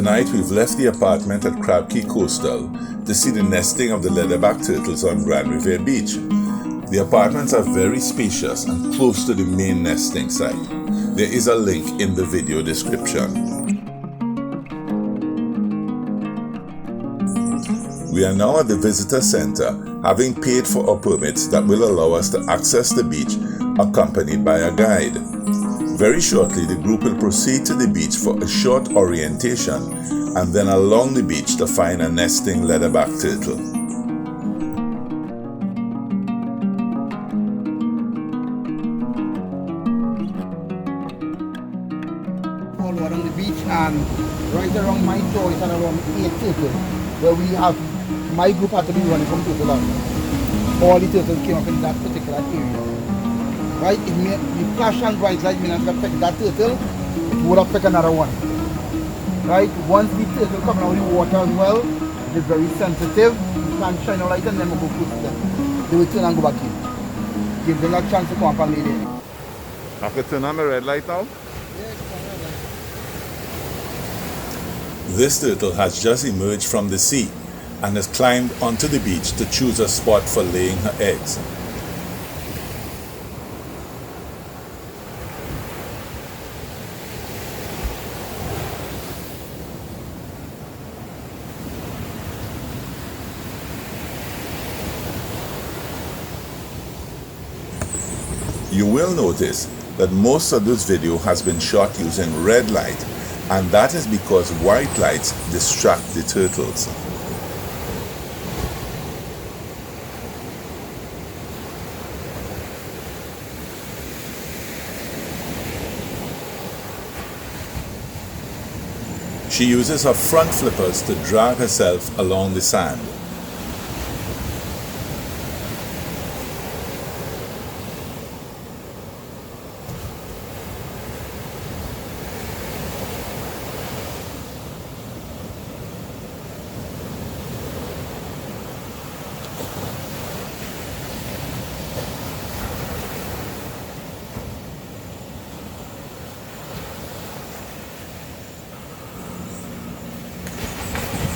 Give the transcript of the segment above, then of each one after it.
Tonight we've left the apartment at Crab Key Coastal to see the nesting of the leatherback turtles on Riviere Beach. The apartments are very spacious and close to the main nesting site. There is a link in the video description. We are now at the visitor center, having paid for our permits that will allow us to access the beach accompanied by a guide. Very shortly, the group will proceed to the beach for a short orientation and then along the beach to find a nesting leatherback turtle. All around the beach, and right around my door is around 8 turtles, where we have my group had to be running from turtle land. All the turtles came up in that particular area. Right, if the flash and bright light may not affect that turtle, it would affect another one. Right, once the turtle comes out of the water as well, it is very sensitive. You can't shine a light and then go push them. They will turn and go back in. Give them a chance to come up and lay there. I have to turn on my red light now? This turtle has just emerged from the sea and has climbed onto the beach to choose a spot for laying her eggs. You will notice that most of this video has been shot using red light, and that is because white lights distract the turtles. She uses her front flippers to drag herself along the sand.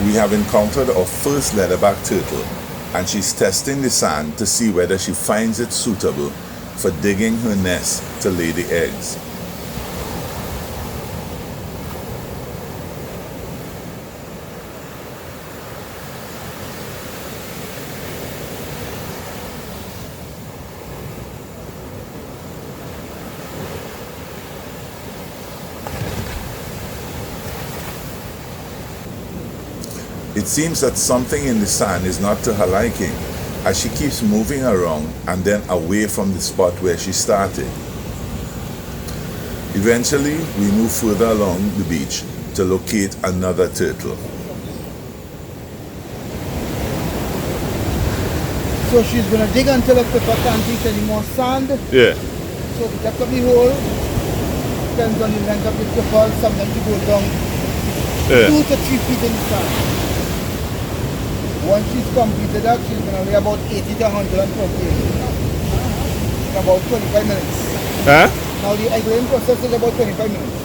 We have encountered our first leatherback turtle, and she's testing the sand to see whether she finds it suitable for digging her nest to lay the eggs. It seems that something in the sand is not to her liking, as she keeps moving around and then away from the spot where she started. Eventually, we move further along the beach to locate another turtle. So she's going to dig until the flipper can't reach any more sand. Yeah. So the depth of the hole depends on the length of the flipper. Sometimes you go down 2 to 3 feet in the sand. Once she's completed that, she's going to lay about 80 to 120 eggs in about 25 minutes. Now the egg laying process is about 25 minutes.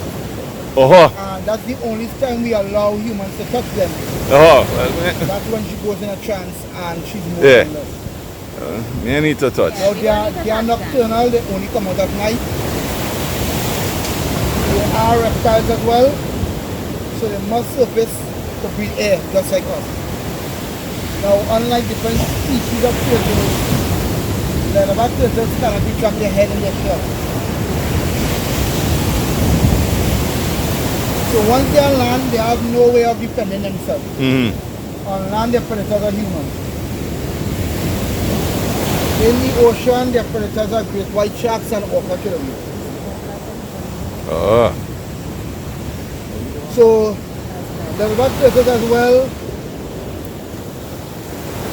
And that's the only time we allow humans to touch them. That's when she goes in a trance and she's motionless. I need to touch. Now they are nocturnal, they only come out at night. They are reptiles as well, so they must surface to breathe air, just like us. Now, unlike different species of turtles, leatherback turtles cannot retract their head in their shell. So once they are on land, they have no way of defending themselves. On land, their predators are humans. In the ocean, their predators are great white sharks and orca killer whales. So, leatherback turtles as well,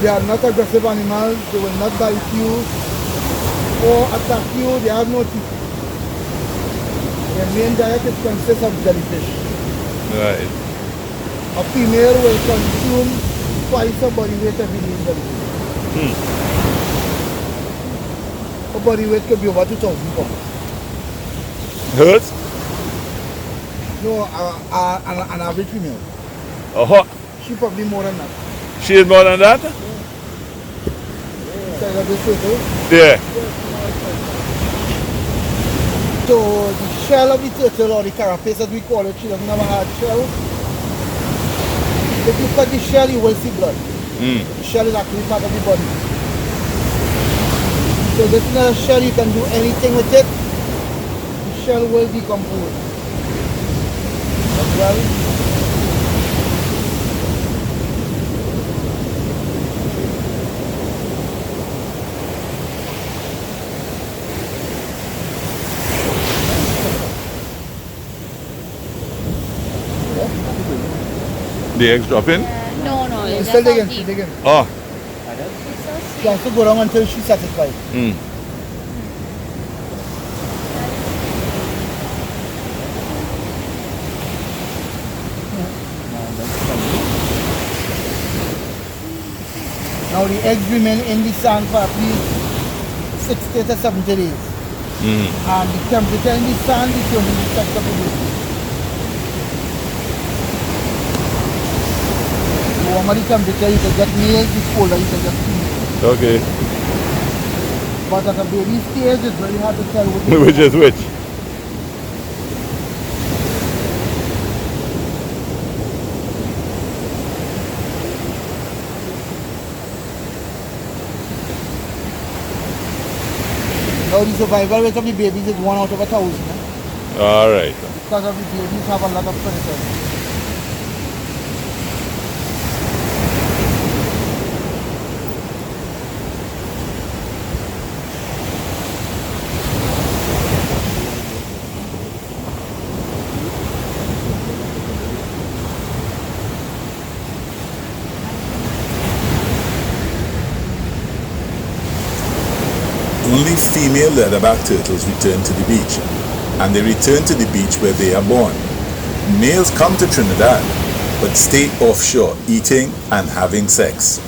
they are not aggressive animals, they will not bite you or attack you, they have no teeth. Their main diet consists of jellyfish. Right. A female will consume twice her body weight every day in jellyfish. Her body weight could be over 2,000 pounds. Hurts? No, an average female. Oh, She probably more than that. she is more than that? Size of the turtle. Yeah. So the shell of the turtle or the carapace as we call it, she doesn't have a hard shell. If you cut the shell, you will see blood. Mm. The shell is actually part of the body. So this is not a shell, you can do anything with it. The shell will decompose. As well. The eggs drop in? No, it's Still just digging, deep. still digging. Oh. She has to go down until she's satisfied. Mm. Now the eggs remain in the sand for at least 60 to 70 days. Mm. And the temperature in the sand determines the sex of the baby. The warmer the temperature, you can get male, the colder you can get female. Okay. But at a baby stage, it's very hard to tell which Which is which? Now the survival rate of the babies is 1 out of 1,000. Eh? All right. Because of the babies have a lot of predators. Only female leatherback turtles return to the beach, and they return to the beach where they are born. Males come to Trinidad, but stay offshore eating and having sex.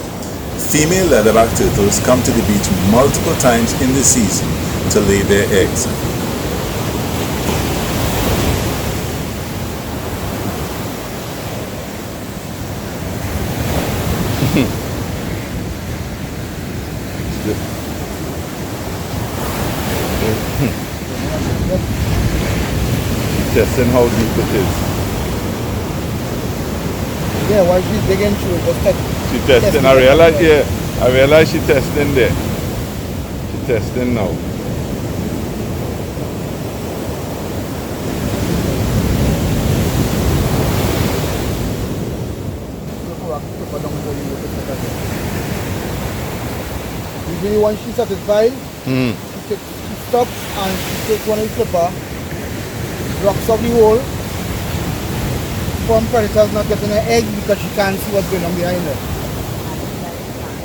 Female leatherback turtles come to the beach multiple times in the season to lay their eggs. Testing how deep it is. Yeah, while she's digging, she will just touch. She testing. I realize she testing there. She testing now. Usually once she's satisfied, Mm. she stops and she takes one of the clipper, rocks off the hole, from predators not getting her egg because she can't see what's going on behind her.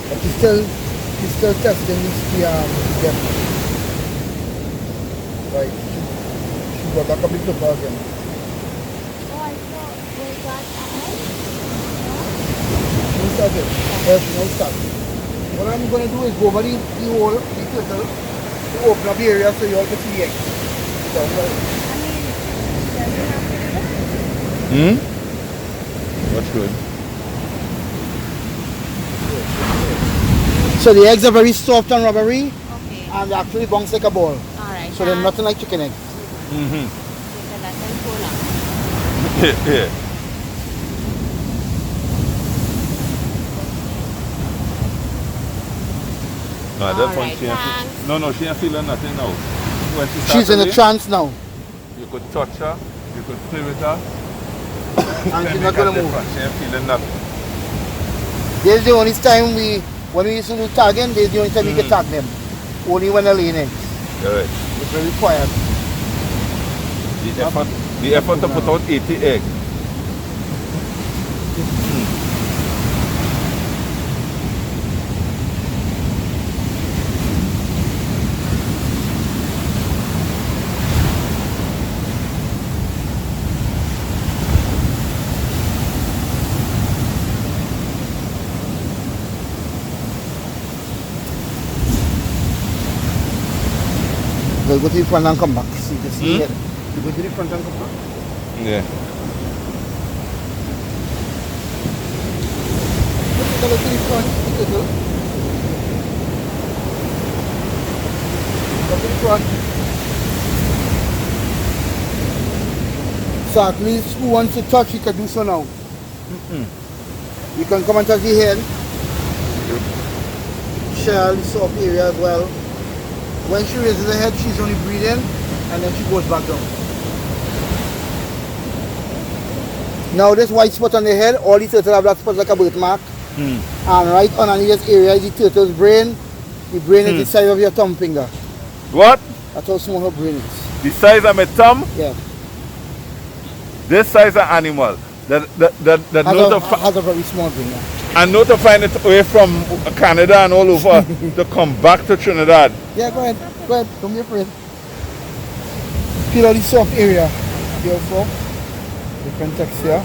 But she's still testing the depth. Right, she got back up the clipper again. She started. Yes, she now started. What I'm going to do is go over the hole, the turtle, to open up the area so you all can see the egg. Hmm? That's good. So the eggs are very soft and rubbery, Okay. and they actually bounce like a ball. Alright. So they're nothing like chicken eggs. Mm-hmm. That's Yeah. No, at that point Alright, she ain't thanks. no, she ain't feeling nothing now. When she She's in a started, trance now, you could touch her, you could play with her. and she's not going to move. She ain't feeling nothing. This is the only time when we used to do tagging, this is the only time we can tag them. Only when they're laying eggs. Alright. It's very quiet. The effort to put out 80 eggs. They'll go to the front and come back. See, just see here. You go to the front and come back. Yeah. Take a look at the front, the turtle. Look at the front. So at least who wants to touch, you can do so now. You can come and touch the head. Shell, the soft area as well. When she raises her head, she's only breathing, and then she goes back down. Now this white spot on the head, all the turtles have that spot like a birthmark. And right underneath this area is the turtle's brain. The brain is the size of your thumb finger. What? That's how small her brain is. The size of my thumb? Yeah. This size of animal. That Has a very small brain. Yeah. and not to find it away from Canada and all over to come back to Trinidad. Yeah, go ahead. Go ahead. Don't be afraid. Feel all the soft area. Beautiful. Different texture.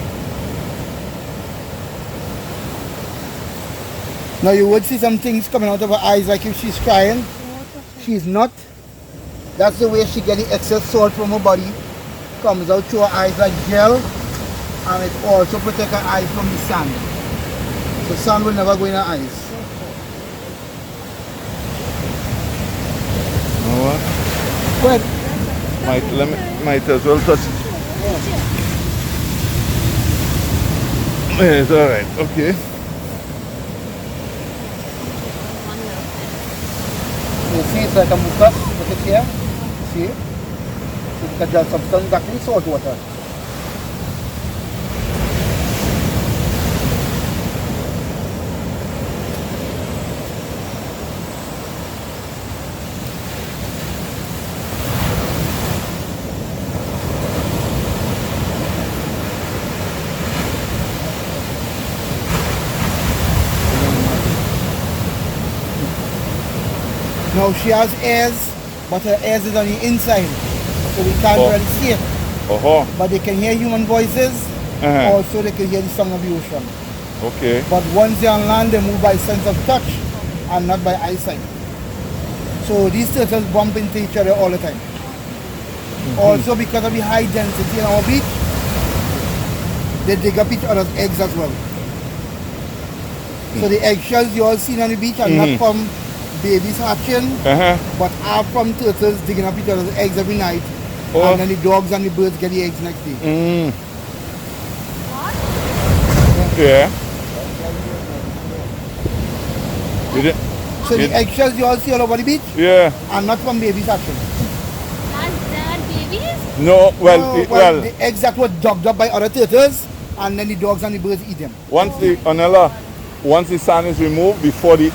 Now you would see some things coming out of her eyes like if she's crying. She's not. That's the way she gets the excess salt from her body. Comes out through her eyes like gel. And it also protects her eyes from the sand. The sand will never go in her eyes. You know what? Go ahead. Might as well touch it. Yeah, it's alright, okay. You see it's like a mucus, look at here. See? It's a gel substance, actually salt water. Now she has ears, but her ears is on the inside, so we can't really see it. But they can hear human voices, also they can hear the sound of the ocean. Okay. But once they're on land, they move by sense of touch and not by eyesight. So these turtles bump into each other all the time. Also because of the high density in our beach, they dig up each other's eggs as well. So the eggshells you all seen on the beach are not from babies hatching, but are from turtles digging up each other's eggs every night, and then the dogs and the birds get the eggs next day. Yeah. So the eggshells you all see all over the beach are not from babies hatching. Not babies? No, well, the eggs that were dug up by other turtles, and then the dogs and the birds eat them. Once the sand is removed before the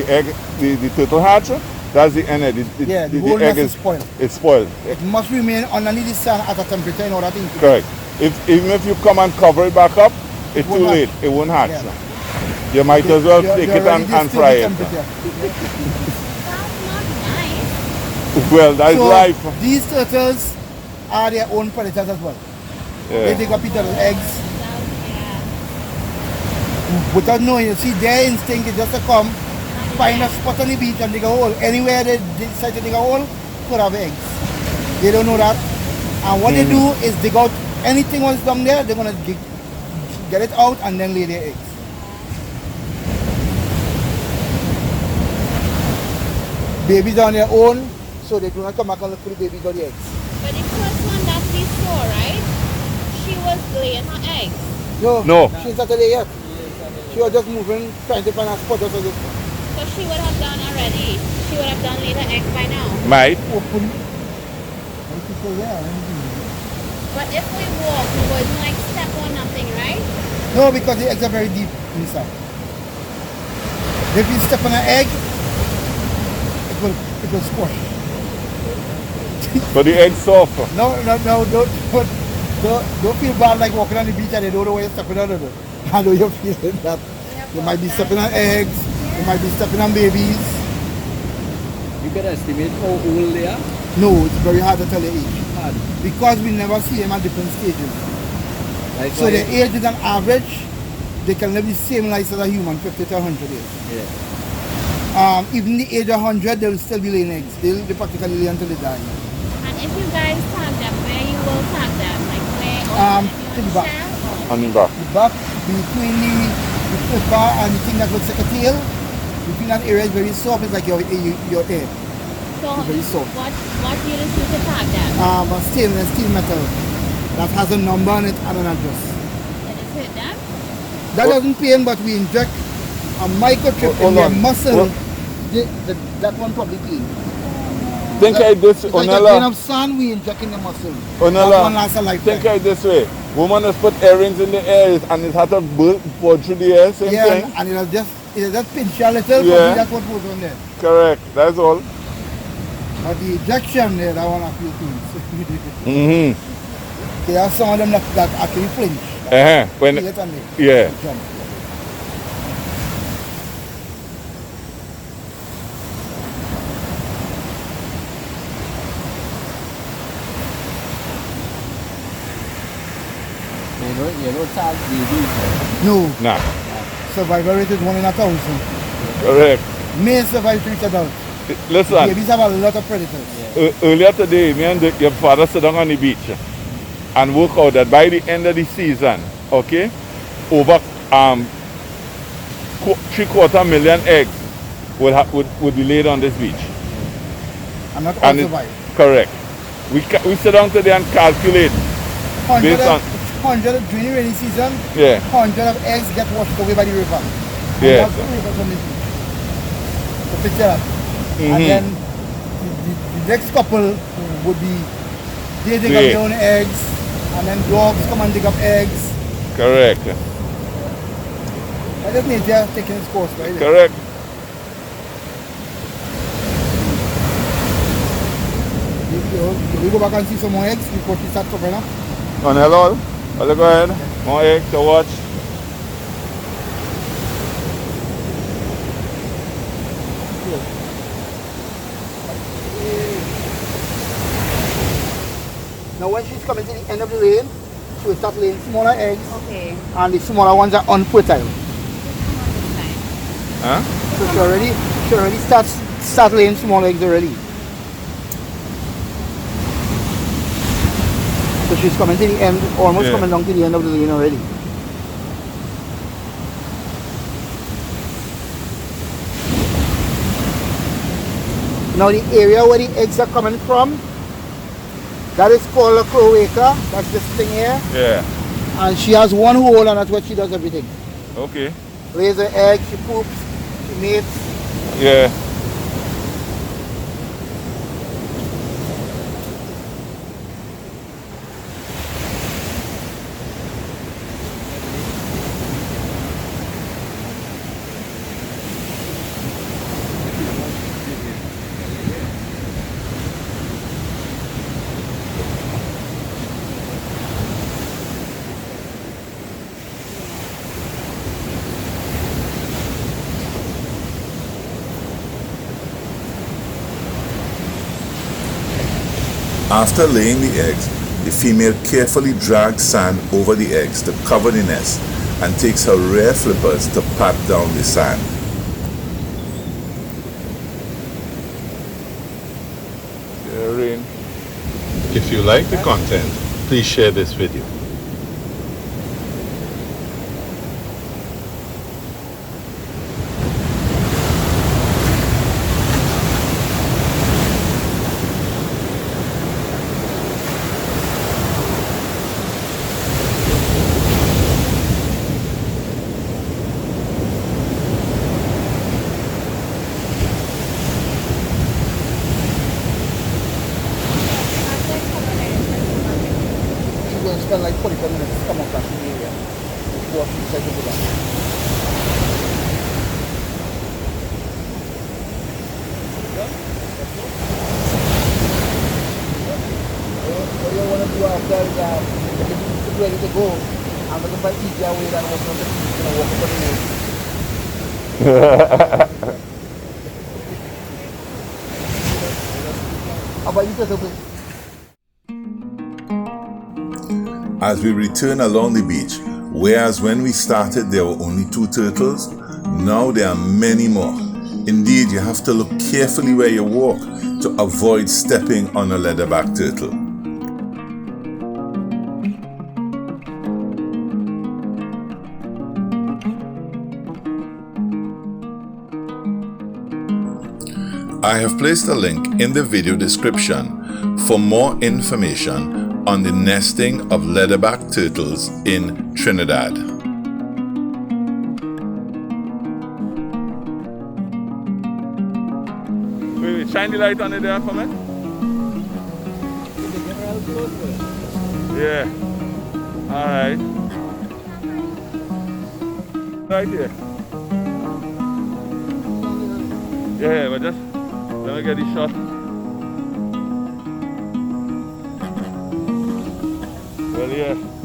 egg the turtle hatch, that's the end. The whole egg is spoiled. It's spoiled. It must remain underneath the sand at a temperature in order to incubate. Correct. Even if you come and cover it back up, it's too late. It won't hatch. Yeah. You might as well take it and fry it. That's not nice. Well, that's life. These turtles are their own predators as well. They dig up each other's eggs. Without knowing, you see, their instinct is just to come, find a spot on the beach and dig a hole. Anywhere they decide to dig a hole, could have eggs. They don't know that. And what they do is dig out anything once down there, they're going to get it out and then lay their eggs. Babies are on their own, so they do not come back and look for the babies or the eggs. But the first one that we saw, right? She was laying her eggs. No. She's not there yet. She was just moving, trying to find a spot or something. So she would have done already. She would have done laid her eggs by now. Might. Open. But if we walk, we wouldn't like step on nothing, right? No, because the eggs are very deep inside. If you step on an egg, it will squash. But the egg's soft. No, don't feel bad like walking on the beach and you don't know where you're stepping on it. I know you're feeling that. You might be stepping on eggs, you might be stepping on babies. You can estimate how old they are? No, it's very hard to tell the age. Because we never see them at different stages. Like So the age is an average, they can live the same life as a human, 50 to 100 years. Yeah. Even the age of 100, they will still be laying eggs. They practically lay until they die. And if you guys tag them, where you will tag them? Like where? To the back. Shell? On the back. The back between the the pooper and the thing that looks like a tail. The thing that area is very soft. It's like your head. So It's very soft. what do you use to tag them? A stainless steel metal that has a number on it and an address. Can you hit them? That doesn't pain, but we inject a microchip in Hold their on. muscle. That one probably pain. Think I this, It's like a grain Onella. of sand we inject in the muscle. That Onella, one lasts a lifetime. think I this way. Woman has put earrings in the ears and it had to pull through the air, same Yeah, thing. and it'll just pinch a little, Yeah. probably that's what goes on there. Correct, that's all. But the ejection there, that one a few things. Mm-hmm. There are some of them that actually flinch. When, Feel it on there. yeah. Jump. You don't tag the No, Nah, survival rate is 1 in 1,000. correct. Males survive to reach adult. Listen, Babies have a lot of predators. earlier today, me and your father sit down on the beach and work out that by the end of the season, okay, over 750,000 eggs would be laid on this beach. And not all And it- survive. correct. We sit down today and calculate 100 based on, 100 during the rainy season, yeah, 100 of eggs get washed away by the river. And Yes. that's the river from this beach. So picture that. And Mhm. then the next couple would be, they dig Yeah. up their own eggs, and then dogs come and dig up eggs. correct, That is nature taking its course, right? correct. We go back and see some more eggs before she starts covering up. On hello, let's go ahead. More eggs to watch. Now when she's coming to the end of the lane, she will start laying smaller eggs, Okay. and the smaller ones are unfertile. Huh? So she already start laying small eggs already. So she's coming to the end, almost Yeah. coming down to the end of the lane already. Now the area where the eggs are coming from, that is called a cloaca. That's this thing here. Yeah. And she has one hole, and that's where she does everything. Okay. Lays her eggs, she poops, she mates. Yeah. After laying the eggs, the female carefully drags sand over the eggs to cover the nest and takes her rear flippers to pat down the sand. Yeah, rain. If you like the content, please share this video. She's going to spend like 45 minutes to come up back to the area before she decides to go back. What you want to do after is get ready to go. I'm looking for an easier way than walking on the beach and walk over the lake. How about you, Tessa, please? As we return along the beach, whereas when we started there were only 2 turtles, now there are many more. Indeed, you have to look carefully where you walk to avoid stepping on a leatherback turtle. I have placed a link in the video description for more information on the nesting of leatherback turtles in Trinidad. Wait, shine the light on it there for me. Yeah. Alright. Right here. Yeah, but just let me get this shot. Well, yeah.